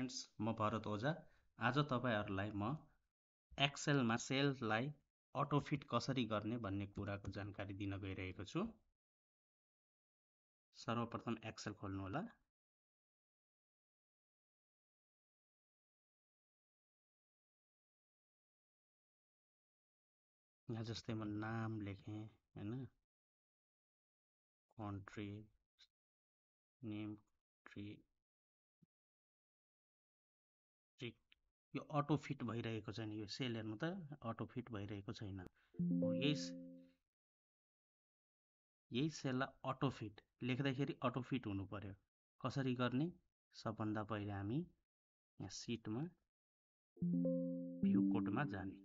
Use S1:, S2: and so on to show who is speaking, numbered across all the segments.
S1: Friends, म भरत ओझा। आज तपाईहरुलाई म एक्सेलमा सेललाई अटोफिट कसरी गर्ने भन्ने कुराको जानकारी दिन गइरहेको छु। सर्वप्रथम एक्सेल खोल्नु होला। यहाँ जस्तै म नाम लेखेँ हैन, कन्ट्री नेम ट्री यो अटोफिट भइरहेको छैन। यो सेल हेर्नु त अटोफिट भइरहेको छैन। यही सेललाई अटोफिट लेख्दाखेरि अटोफिट हुनु पर्यो। कसरी गर्ने? सबभन्दा पहिले हामी यहाँ सिटमा भ्यू कोडमा जाने।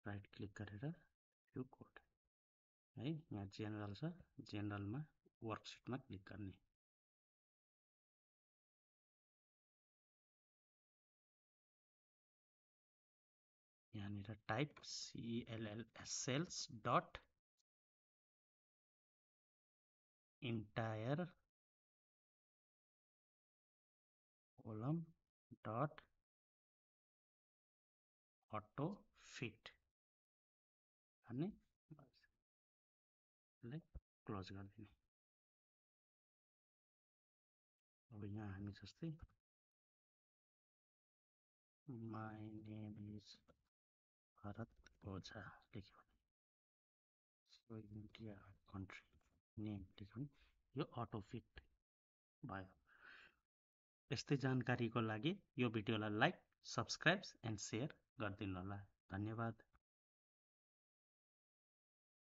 S1: राइट क्लिक गरेर भ्यू कोड है, यहाँ जेनरल छ, जेनरलमा वर्कसिटमा क्लिक गर्ने। यहाँनिर type CLLS cells dot entire column dot auto fit भन्ने यसलाई क्लोज गरिदिने। अब यहाँ हामी जस्तै my name is Bharat Ojha लेख्यो भने इन्डिया कन्ट्री नेम लेख्यो भने यो अटोफिट भयो। यस्तै जानकारीको लागि यो भिडियोलाई लाइक, सब्स्क्राइब एन्ड सेयर गरिदिनु होला। धन्यवाद।